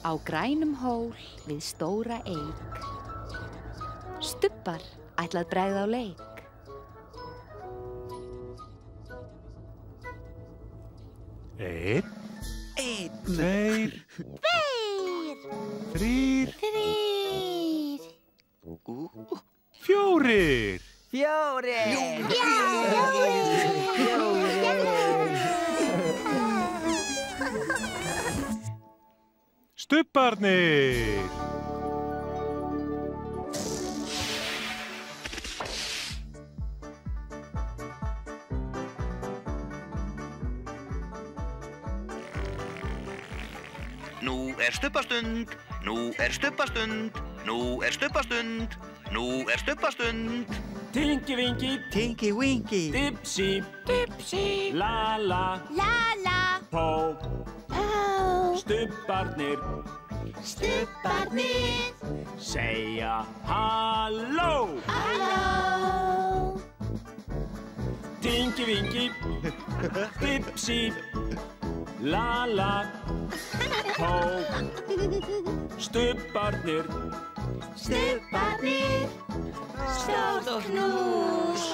á grænum hól við stóra eik. Stubbar ætla að bregða á leik. Einn, Tveir. þrír, fjórir. Stubbarnir. Nú er stubbastund, nú er stubbastund, nú er stubbastund, nú er stubbastund. Tinky Winky. Tinky Winky. Dipsy. Dipsy. Lala. Lala. Pó. Pó. Stubbarnir. Stubbarnir. Segja halló. Halló. Tinky Winky. Dipsy. Lala. Pó. Stubbarnir. Stubbarnir. Stórt knús.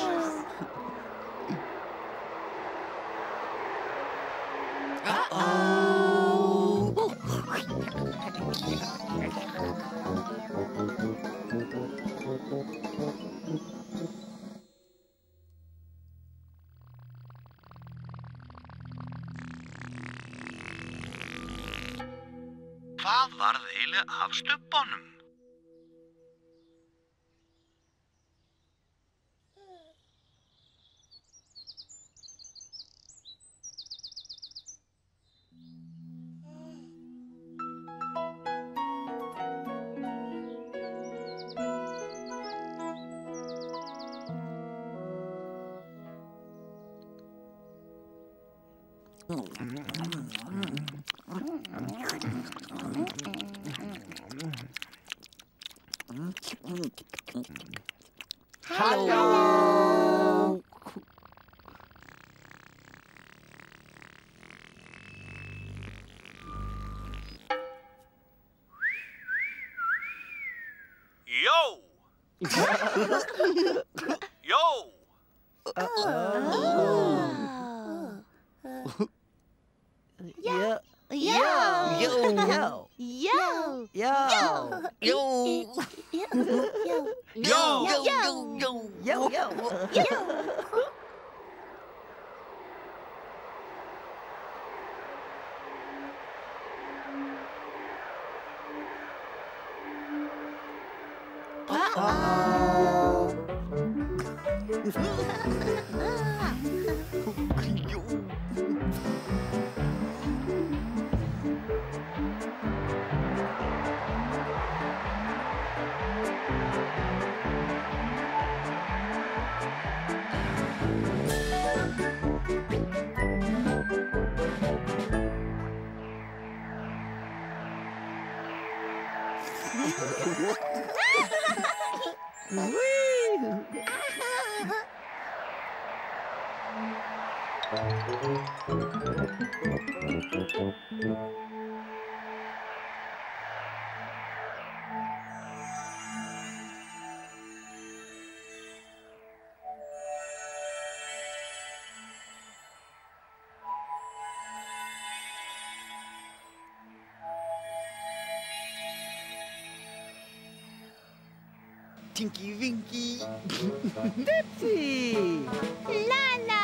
Hvað varð eiginlega af stubbanum? Halló. Jó! Jó! Tinky Winky. Dipsy. Lala.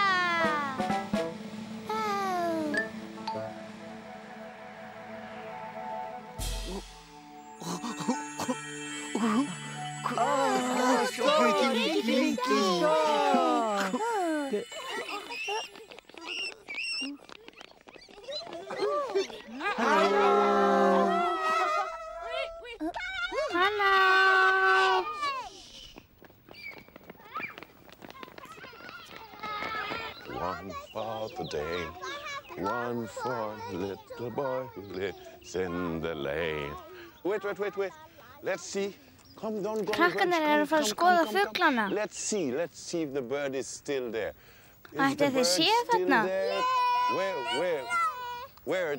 Tinky Winky. One for the day, one for little boy who lives in the lane. Wait. Let's see. Come, don't go. Krakkarnir eru að fara að skoða fuglana. Let's see if the bird is still there. Ætli þið séð þarna? Where?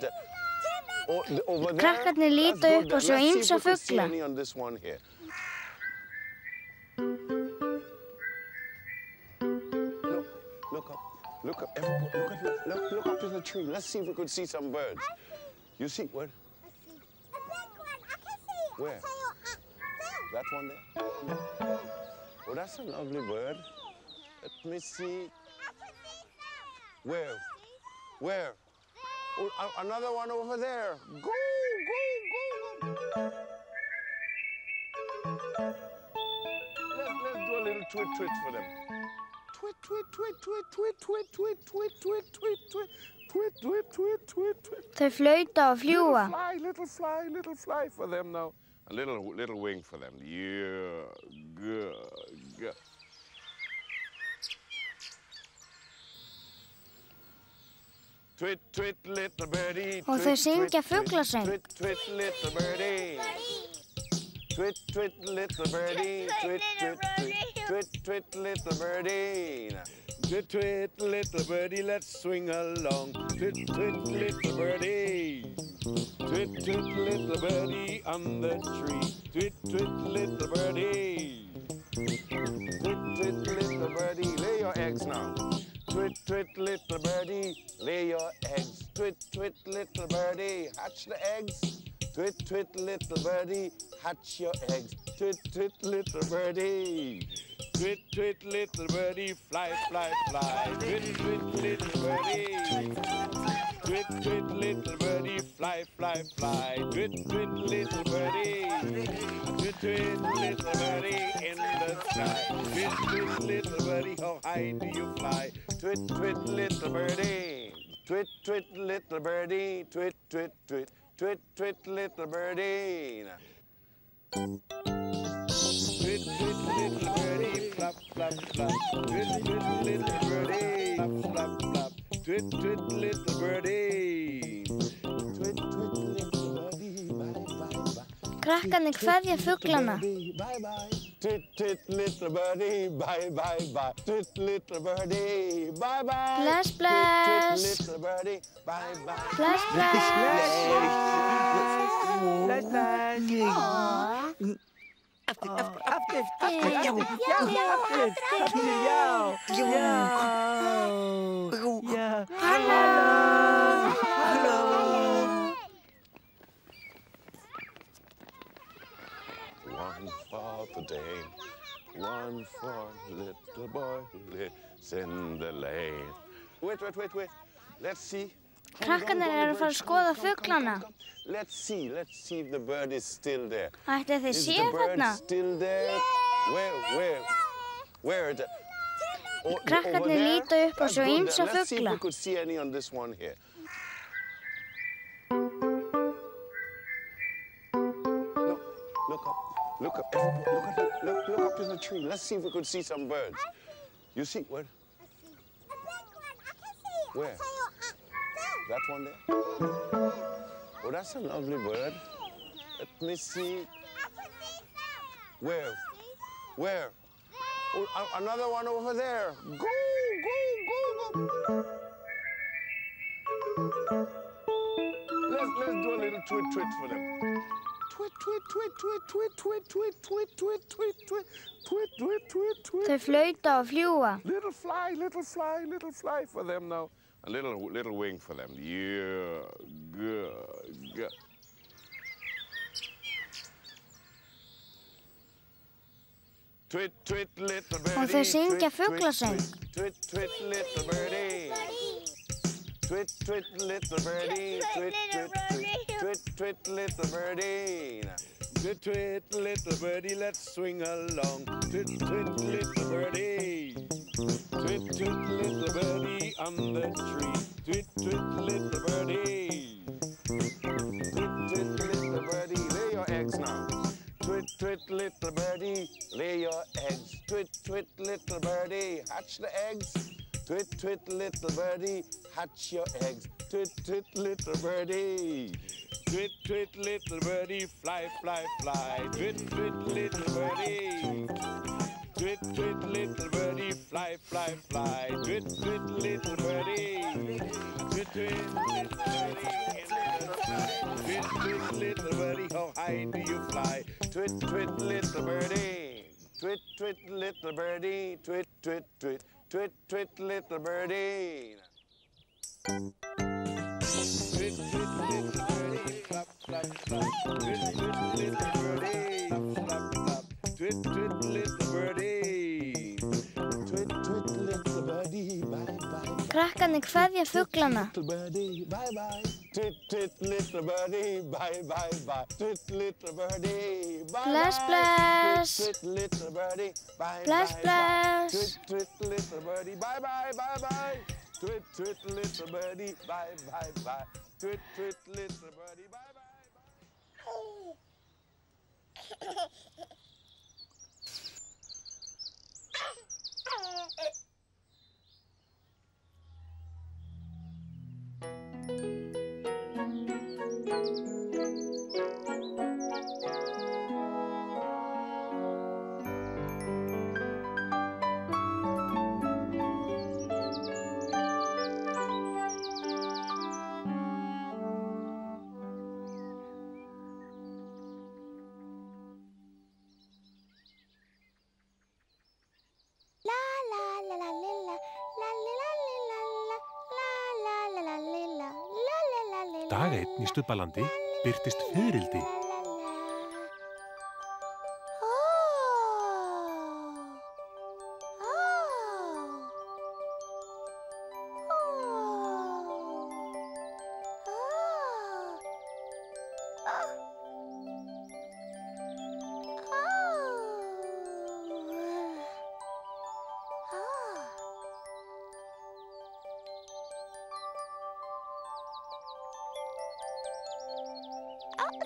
Over there. Krakkarnir líta upp og sjá ýmsa fugla. Look up. Look up. Look up to the tree. Let's see if we could see some birds. You see what? I see a big one. I can see it. Where? That one there? Oh, that's a lovely bird. Let me see. Where? Where? Oh, another one over there. Go. Let's do a little twit for them. Twit. Þau flauta og fljúga. Little fly for them now. A little wing for them. Yeah, good. Twit, little birdie. Og þau syngja fuglasöng. Twit, little birdie. Twit, little birdie. Twit, little birdie. Twit, little birdie, let's swing along. Twit, little birdie. Twit, little birdie on the tree. Twit, little birdie. Twit, little birdie, lay your eggs now. Twit, little birdie, lay your eggs. Twit, little birdie, hatch the eggs. Twit, little birdie, hatch your eggs. Twit, little birdie. Twit, little birdie, fly. Twit, little birdie. Twit, little birdie, fly. Twit, little birdie. Twit, little birdie in the sky. Twit, little birdie, how high do you fly? Twit, little birdie. Twit, little birdie. Twit. Twit, little birdie. Twit, little birdie, flap. Twit, little birdie, flap. Twit, little birdie. Twit, little birdie, bye. Krakkarnir kveðja fuglana. Bye. Twit, little birdie, bye. Twit, little birdie, bye. Bless. Twit, little birdie, bye. Bless. Aftur. Halló. One for the Dane, one for little boy who lives in the lane. Wait. Let's see. Krakkarnir eru að fara að skoða fuglana. Let's see if the bird is still there. Ætli þið Is séu the bird þarna? still there? Where? Krakkarnir líta upp og sjá ýmsa Let's see if fugla. we could see any on this one here. Look up. Look up to the tree. Let's see if we could see some birds. You see what? I see a big one. I can see it. Where? That one there? Oh, that's a lovely bird. Let me see. Where? Oh, another one over there. Go. Let's do a little twit for them. Twit. Þau flauta og fljúga. Little fly for them now. A little wing for them. Yeah, good. Twit, little birdie. Og þau syngja fuglasöng. Twit, little birdie. Twit, little birdie. Twit, little birdie. Twit, little birdie, let's swing along. Twit, little birdie. Twit, little birdie on the tree. Twit, little birdie. Twit, little birdie, lay your eggs now. Twit, little birdie, lay your eggs. Twit, little birdie, hatch the eggs. Twit, little birdie, hatch your eggs. Twit, little birdie. Twit, little birdie, fly. Twit, little birdie. Twit, little birdie, fly. Twit, little birdie. Twit, little birdie in the sky. twit, little birdie, how high do you fly? Twit, twit, little birdie. Twit, twit, little birdie. Twit, twit, twit, twit, twit, little birdie. Twit, twit, little birdie. Flap, flap, flap. Twit, twit, little birdie. Flap, flap. Twit, twit, little birdie. Twit, twit, little birdie. Bye, bye. Krakkarnir kveðja fuglana. Little birdie, bye bye. Twit, twit, little birdie, bye bye bye. Twit, little birdie, bye Bless, bye. bless. Twit, twit, little birdie, bye Bless, bye bless. bye. Twit, twit, little birdie, bye bye bye bye. Twit, twit, little birdie, bye bye bye. Twit, twit, little birdie, bye bye bye. Dag einn í Stubbalandi birtist fiðrildi.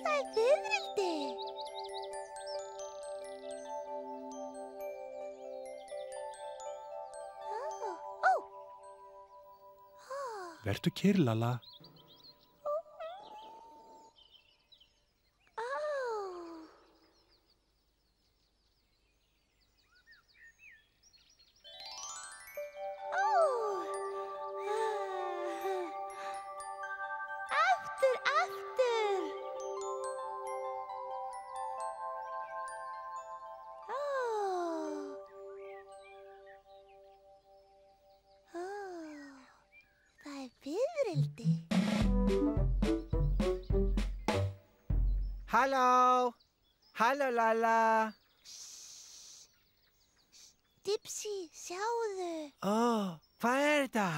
Það fiðrildi. Vertu kyrr, Lalla. Fiðrildi. Halló! Halló, Lalla! Dipsy, sjáðu. Hvað er þetta?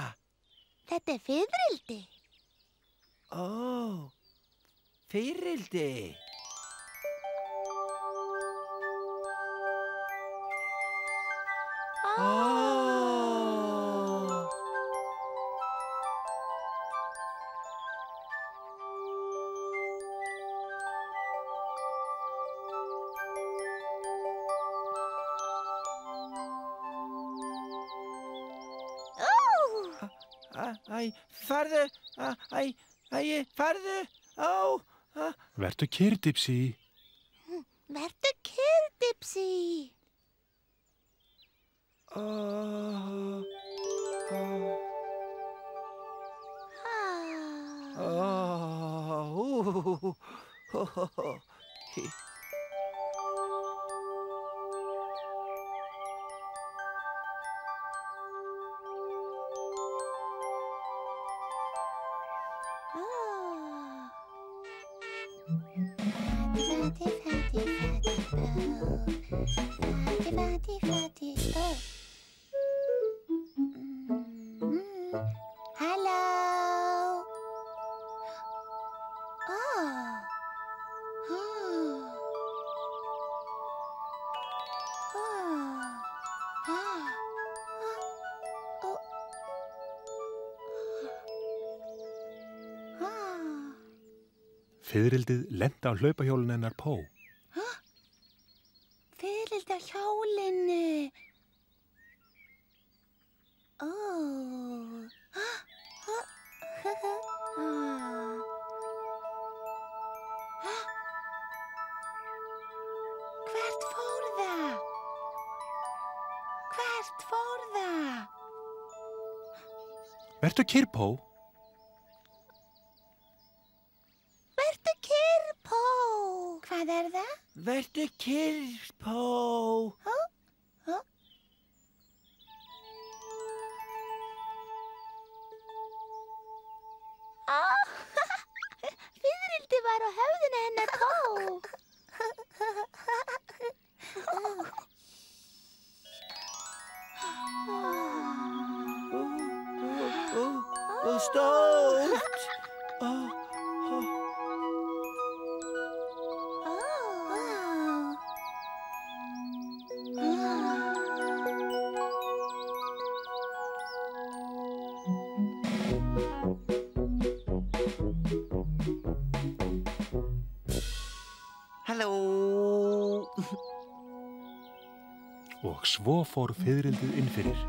Þetta fiðrildi. Fiðrildi. Farðu, farðu, Vertu kyrr, Dipsy. Vertu kyrr, Dipsy. Fiðrildið lenti á hlaupahjólinu hennar Pó. Fiðrildi á hjólinu. Hvert fór það? Hvert fór það? Vertu kyrr, Pó. Vertu kyrr, Hvað er það? Vertu kyrr, Pó. Fiðrildi var á höfðinu hennar Pó. Stórt. Halló. Og svo fór fiðrildið inn fyrir.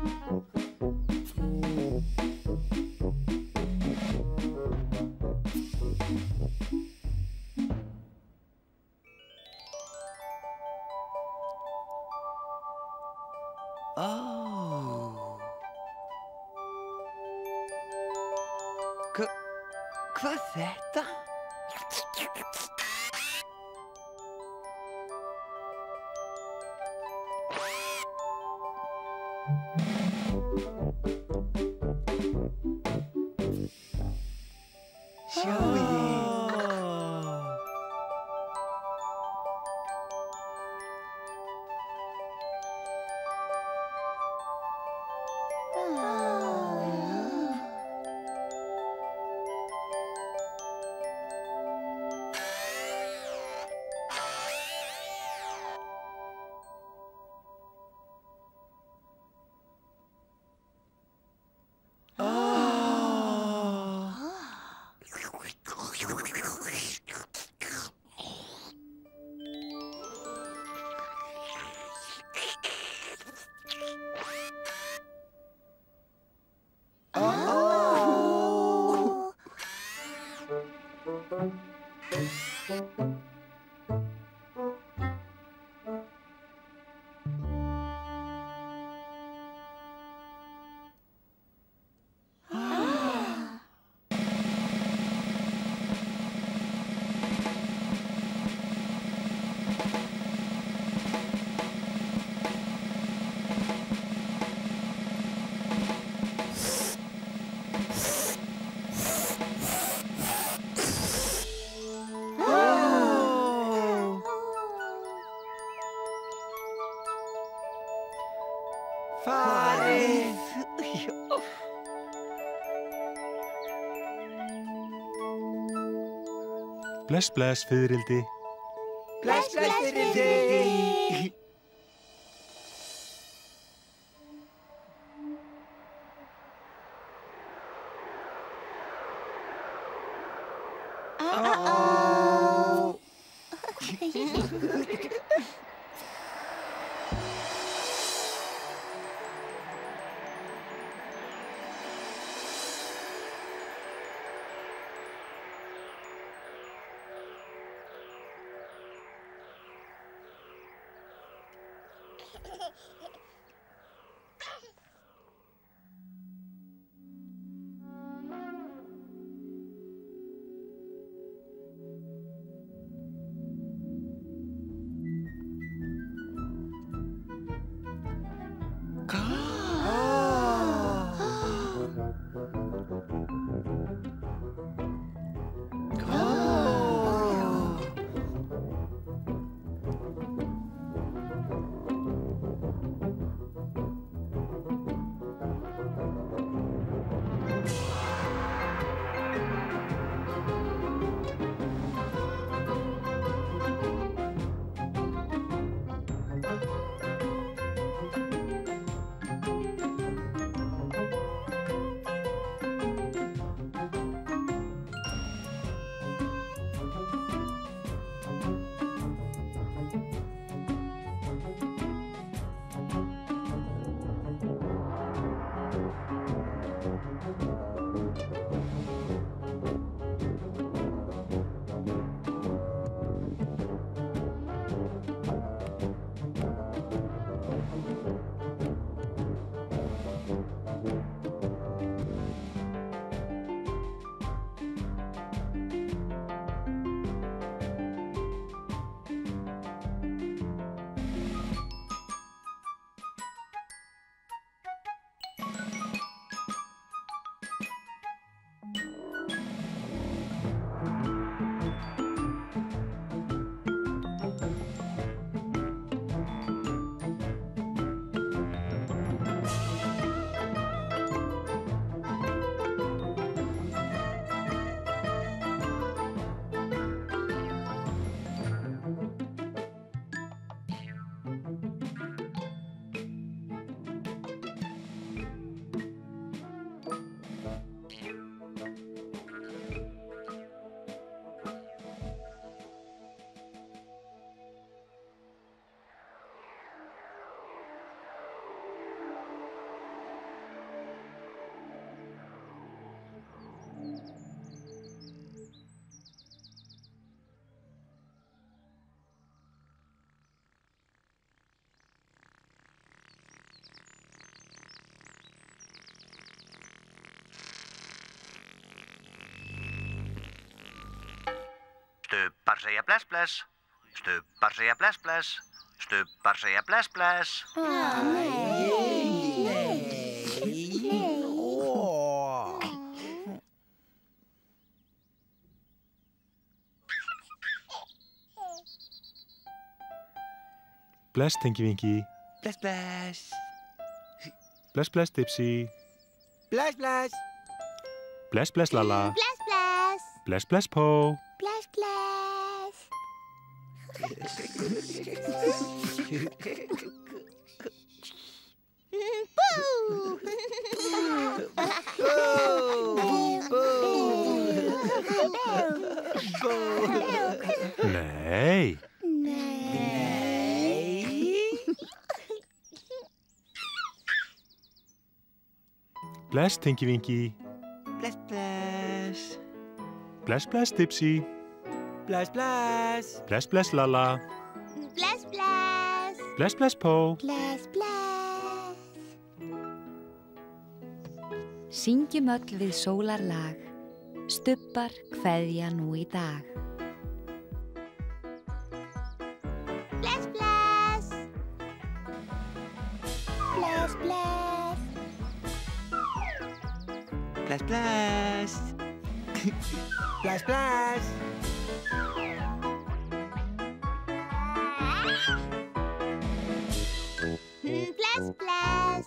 Hvað þetta? Sjáiði. Bless, bless, fiðrildi. Bless, bless, fiðrildi. Stubbar segja bless, bless. Stubbar segja bless, bless. Stubbar segja bless, bless. Bless, Tinky Winky. Bless, bless. Bless, bless, Dipsy. Bless, bless. Bless, bless, Lala. Bless, bless. Bless, bless, Po. Bless, bless. Boo! Nei. Bless, Tinky Winky. Bless, bless. Bless, bless, Dipsy. Bless, bless. Bless, bless, Lala. Bless, bless. Bless, bless, Po. Bless, bless. Syngjum öll við sólarlag, stubbar kveðja nú í dag. Bless, bless. Bless, bless. Bless, bless. Bless, bless. Bless, bless.